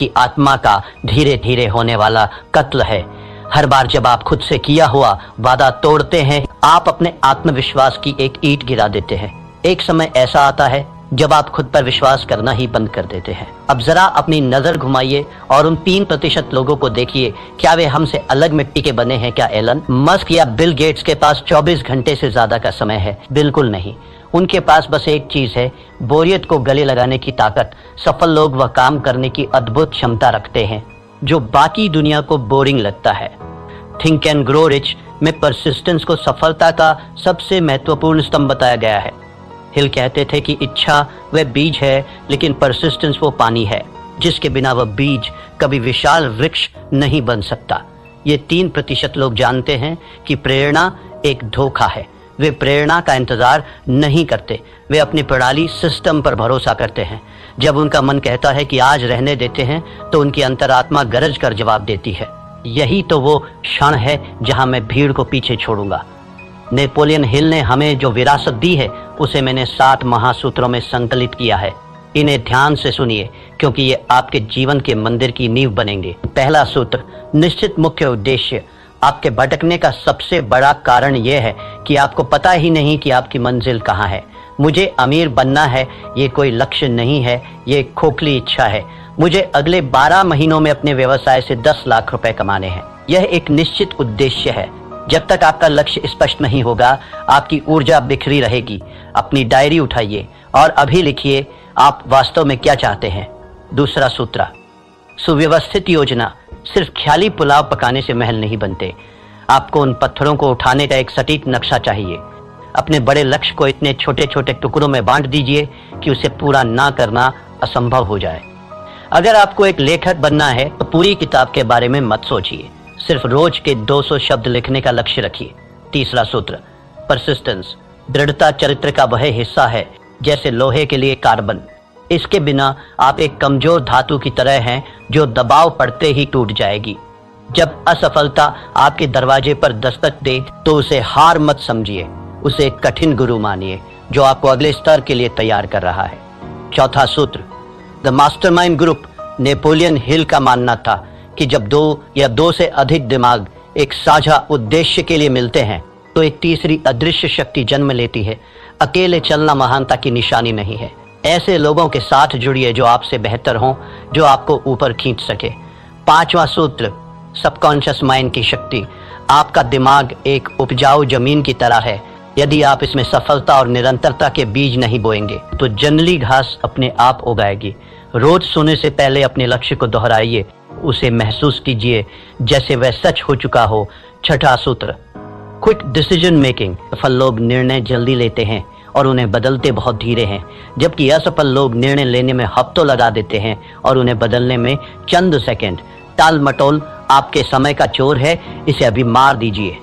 कि आत्मा का धीरे धीरे होने वाला कत्ल है। हर बार जब आप खुद से किया हुआ वादा तोड़ते हैं, आप अपने आत्मविश्वास की एक ईंट गिरा देते हैं। एक समय ऐसा आता है जब आप खुद पर विश्वास करना ही बंद कर देते हैं। अब जरा अपनी नजर घुमाइए और उन 3% लोगों को देखिए, क्या वे हमसे अलग मिट्टी के बने हैं? क्या एलन मस्क या बिल गेट्स के पास 24 घंटे से ज्यादा का समय है? बिल्कुल नहीं। उनके पास बस एक चीज है, बोरियत को गले लगाने की ताकत। सफल लोग वह काम करने की अद्भुत क्षमता रखते हैं जो बाकी दुनिया को बोरिंग लगता है। थिंक एंड ग्रो रिच में परसिस्टेंस को सफलता का सबसे महत्वपूर्ण स्तंभ बताया गया है। हिल कहते थे कि इच्छा वह बीज है, लेकिन परसिस्टेंस वो पानी है जिसके बिना वह बीज कभी विशाल वृक्ष नहीं बन सकता। ये 3% लोग जानते हैं कि प्रेरणा एक धोखा है। वे प्रेरणा का इंतजार नहीं करते, वे अपनी प्रणाली सिस्टम पर भरोसा करते हैं। जब उनका मन कहता है कि आज रहने देते हैं, तो उनकी अंतरात्मा गरज कर जवाब देती है, यही तो वो क्षण है जहां मैं भीड़ को पीछे छोड़ूंगा। नेपोलियन हिल ने हमें जो विरासत दी है, उसे मैंने 7 महासूत्रों में संकलित किया है। इन्हें ध्यान से सुनिए, क्योंकि ये आपके जीवन के मंदिर की नींव बनेंगे। पहला सूत्र, निश्चित मुख्य उद्देश्य। आपके भटकने का सबसे बड़ा कारण यह है कि आपको पता ही नहीं कि आपकी मंजिल कहाँ है। मुझे अमीर बनना है, ये कोई लक्ष्य नहीं है, ये एक खोखली इच्छा है। मुझे अगले 12 महीनों में अपने व्यवसाय से 10 लाख रुपए कमाने हैं। यह एक निश्चित उद्देश्य है। जब तक आपका लक्ष्य स्पष्ट नहीं होगा, आपकी ऊर्जा बिखरी रहेगी। अपनी डायरी उठाइए और अभी लिखिए आप वास्तव में क्या चाहते हैं। दूसरा सूत्र, सुव्यवस्थित योजना। सिर्फ ख्याली पुलाव पकाने से महल नहीं बनते। आपको उन पत्थरों को उठाने का एक सटीक नक्शा चाहिए। अपने बड़े लक्ष्य को इतने छोटे छोटे टुकड़ों में बांट दीजिए कि उसे पूरा ना करना असंभव हो जाए। अगर आपको एक लेखक बनना है, तो पूरी किताब के बारे में मत सोचिए, सिर्फ रोज के 200 शब्द लिखने का लक्ष्य रखिए। तीसरा सूत्र, परसिस्टेंस। दृढ़ता चरित्र का वह हिस्सा है जैसे लोहे के लिए कार्बन। इसके बिना आप एक कमजोर धातु की तरह हैं जो दबाव पड़ते ही टूट जाएगी। जब असफलता आपके दरवाजे पर दस्तक दे, तो उसे हार मत समझिए, उसे एक कठिन गुरु मानिए जो आपको अगले स्तर के लिए तैयार कर रहा है। चौथा सूत्र, the mastermind group. Napoleon Hill का मानना था कि जब 2 या 2 से अधिक दिमाग एक साझा उद्देश्य के लिए मिलते हैं, तो एक तीसरी अदृश्य शक्ति जन्म लेती है। अकेले चलना महानता की निशानी नहीं है। ऐसे लोगों के साथ जुड़िए जो आपसे बेहतर हों, जो आपको ऊपर खींच सके। पांचवा सूत्र, सबकॉन्शियस माइंड की शक्ति। आपका दिमाग एक उपजाऊ जमीन की तरह है। यदि आप इसमें सफलता और निरंतरता के बीज नहीं बोएंगे, तो जंगली घास अपने आप उगाएगी। रोज सोने से पहले अपने लक्ष्य को दोहराइए, उसे महसूस कीजिए जैसे वह सच हो चुका हो। छठा सूत्र, क्विक डिसीजन मेकिंग। सफल लोग निर्णय जल्दी लेते हैं और उन्हें बदलते बहुत धीरे हैं, जबकि असफल लोग निर्णय लेने में हफ्तों लगा देते हैं और उन्हें बदलने में चंद सेकंड। टाल मटोल आपके समय का चोर है, इसे अभी मार दीजिए।